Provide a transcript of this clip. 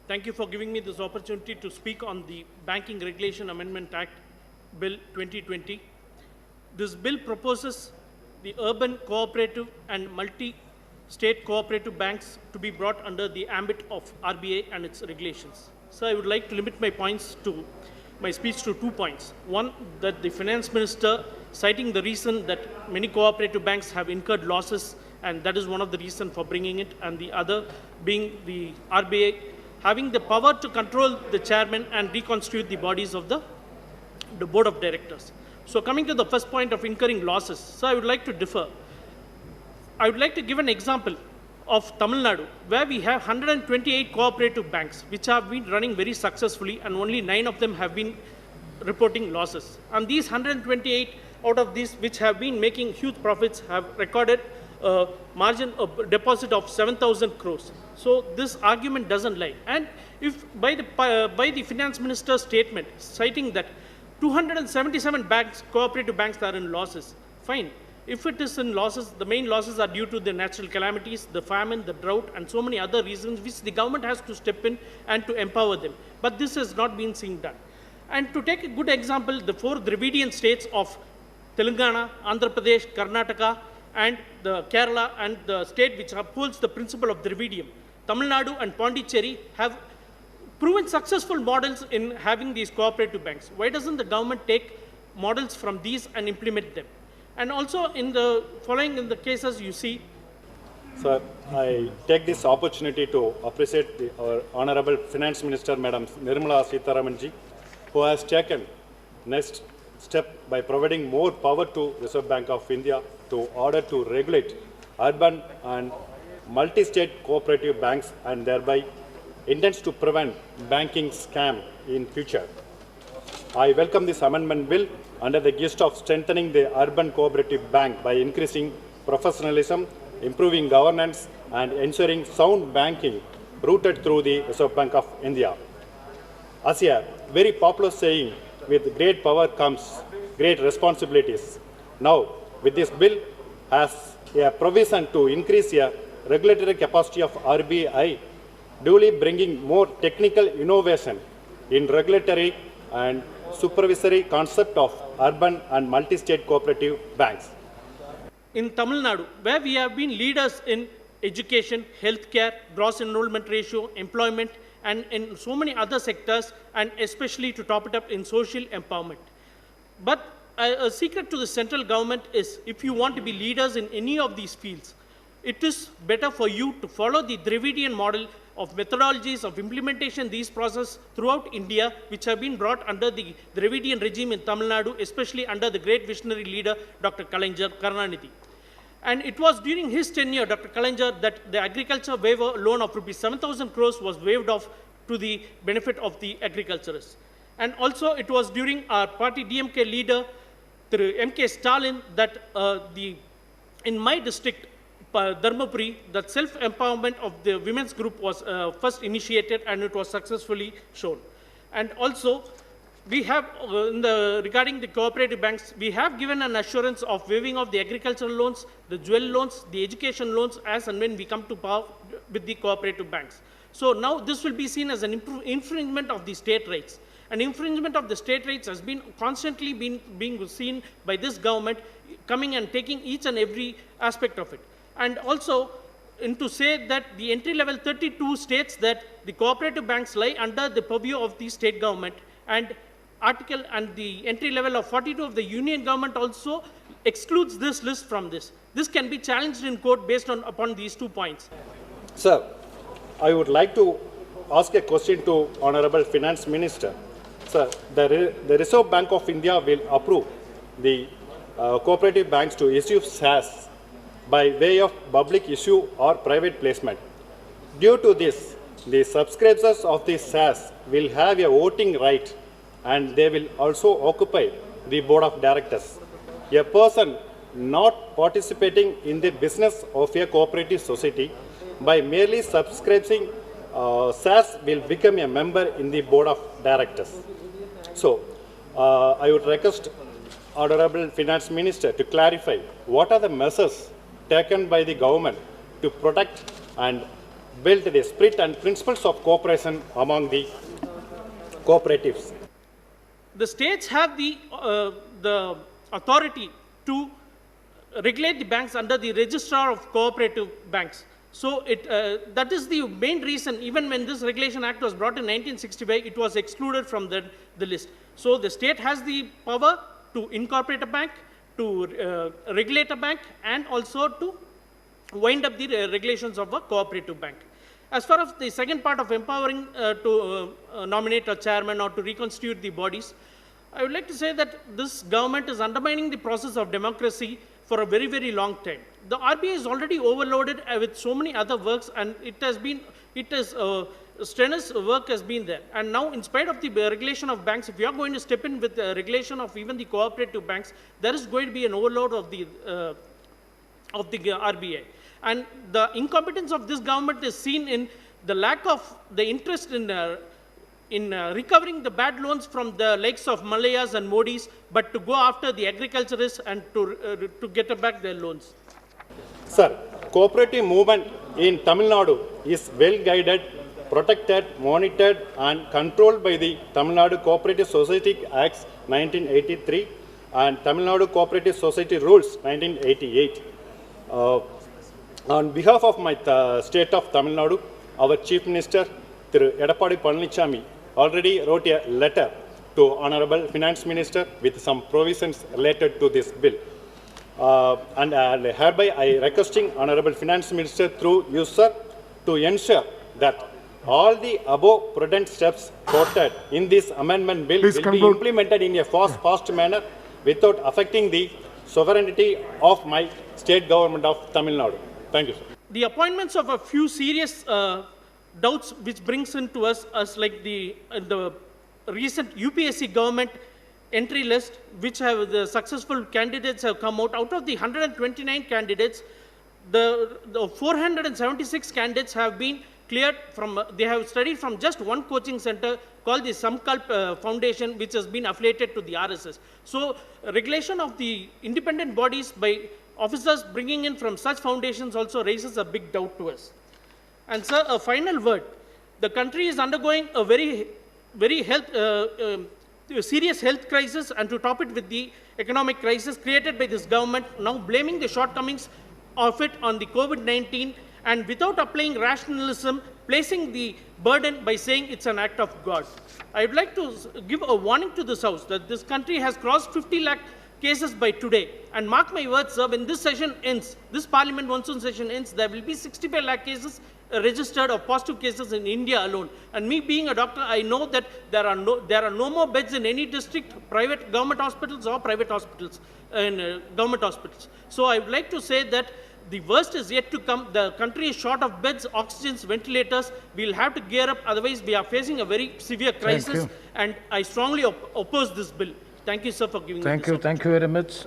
Thank you for giving me this opportunity to speak on the Banking Regulation Amendment Act, Bill 2020. This bill proposes the urban cooperative and multi-state cooperative banks to be brought under the ambit of RBI and its regulations. So I would like to limit my speech to 2 points. One, that the finance minister, citing the reason that many cooperative banks have incurred losses, and that is one of the reasons for bringing it, and the other being the RBI having the power to control the chairman and reconstitute the bodies of the board of directors. So coming to the first point of incurring losses, so I would like to differ. I would like to give an example of Tamil Nadu, where we have 128 cooperative banks, which have been running very successfully, and only 9 of them have been reporting losses. And these 128 out of these, which have been making huge profits, have recorded a deposit of 7,000 crores. So this argument doesn't lie. And if by the finance minister's statement citing that 277 banks, cooperative banks, are in losses, fine. If it is in losses, the main losses are due to the natural calamities, the famine, the drought, and so many other reasons which the government has to step in and to empower them. But this has not been seen done. And to take a good example, the 4 Dravidian states of Telangana, Andhra Pradesh, Karnataka, and the Kerala, and the state which upholds the principle of Dravidium, Tamil Nadu and Pondicherry, have proven successful models in having these cooperative banks. Why doesn't the government take models from these and implement them? And also in the cases you see. Sir, I take this opportunity to appreciate our Honorable Finance Minister, Madam Nirmala Sitharamanji, who has taken next step by providing more power to Reserve Bank of India to order to regulate urban and multi-state cooperative banks, and thereby intends to prevent banking scam in future. I welcome this amendment bill under the gist of strengthening the urban cooperative bank by increasing professionalism, improving governance, and ensuring sound banking rooted through the Reserve Bank of India. As a very popular saying, with great power comes great responsibilities. Now, with this bill as a provision to increase a regulatory capacity of RBI, duly bringing more technical innovation in regulatory and supervisory concept of urban and multi-state cooperative banks. In Tamil Nadu, where we have been leaders in education, healthcare, gross enrollment ratio, employment, and in so many other sectors, and especially to top it up in social empowerment. But a secret to the central government is, if you want to be leaders in any of these fields, it is better for you to follow the Dravidian model of methodologies of implementation these processes throughout India, which have been brought under the Dravidian regime in Tamil Nadu, especially under the great visionary leader, Dr. Karunanidhi. And it was during his tenure, Dr. Kalaignar, that the agriculture waiver loan of rupees 7,000 crores was waived off to the benefit of the agriculturists. And also it was during our party DMK leader, M.K. Stalin, that in my district, Dharmapuri, that self-empowerment of the women's group was first initiated, and it was successfully shown. And also, we have, regarding the cooperative banks, we have given an assurance of waiving of the agricultural loans, the jewel loans, the education loans, as and when we come to power with the cooperative banks. So now this will be seen as an infringement of the state rights. An infringement of the state rights has been constantly being seen by this government, coming and taking each and every aspect of it. And also, to say that the entry-level 32 states that the cooperative banks lie under the purview of the state government, and the entry level of 42 of the union government also excludes this list from this. This can be challenged in court based upon these 2 points. Sir, I would like to ask a question to Honorable Finance Minister. Sir, the Reserve Bank of India will approve the cooperative banks to issue shares by way of public issue or private placement. Due to this, the subscribers of these shares will have a voting right, and they will also occupy the board of directors. A person not participating in the business of a cooperative society by merely subscribing shares will become a member in the board of directors. So, I would request Honorable Finance Minister to clarify what are the measures taken by the government to protect and build the spirit and principles of cooperation among the cooperatives. The states have the authority to regulate the banks under the Registrar of Cooperative Banks. So that is the main reason, even when this Regulation Act was brought in 1965, it was excluded from the list. So the state has the power to incorporate a bank, to regulate a bank, and also to wind up the regulations of a cooperative bank. As far as the second part of empowering to nominate a chairman or to reconstitute the bodies, I would like to say that this government is undermining the process of democracy for a very, very long time. The RBI is already overloaded with so many other works, and strenuous work has been there. And now, in spite of the regulation of banks, if you are going to step in with the regulation of even the cooperative banks, there is going to be an overload of the RBI. And the incompetence of this government is seen in the lack of the interest in recovering the bad loans from the likes of Malayas and Modis, but to go after the agriculturists and to get back their loans. Sir, cooperative movement in Tamil Nadu is well guided, protected, monitored and controlled by the Tamil Nadu Cooperative Society Acts 1983 and Tamil Nadu Cooperative Society Rules 1988. On behalf of my state of Tamil Nadu, our Chief Minister, Thiru Edappadi Palanichami, already wrote a letter to Honorable Finance Minister with some provisions related to this bill. And hereby I requesting Honorable Finance Minister through you, sir, to ensure that all the above prudent steps quoted in this amendment bill will be implemented in a fast manner without affecting the sovereignty of my state government of Tamil Nadu. Thank you, sir. The appointments of a few serious doubts which brings into us like the recent UPSC government entry list, which have the successful candidates have come out. Out of the 129 candidates, the 476 candidates have been cleared from, they have studied from just one coaching center called the Samkalp Foundation, which has been affiliated to the RSS. So regulation of the independent bodies by officers bringing in from such foundations also raises a big doubt to us. And sir, a final word. The country is undergoing a very serious health crisis, and to top it with the economic crisis created by this government, now blaming the shortcomings of it on the COVID-19, and without applying rationalism, placing the burden by saying it's an act of God. I would like to give a warning to this House that this country has crossed 50 lakh cases by today. And mark my words, sir, when this session ends, this Parliament monsoon session ends, there will be 65 lakh cases registered of positive cases in India alone. And me being a doctor, I know that there are no more beds in any district, private government hospitals or private hospitals, government hospitals. So I would like to say that the worst is yet to come. The country is short of beds, oxygens, ventilators. We'll have to gear up, otherwise we are facing a very severe crisis. And I strongly oppose this bill. Thank you, sir, for giving me this opportunity. Thank you very much.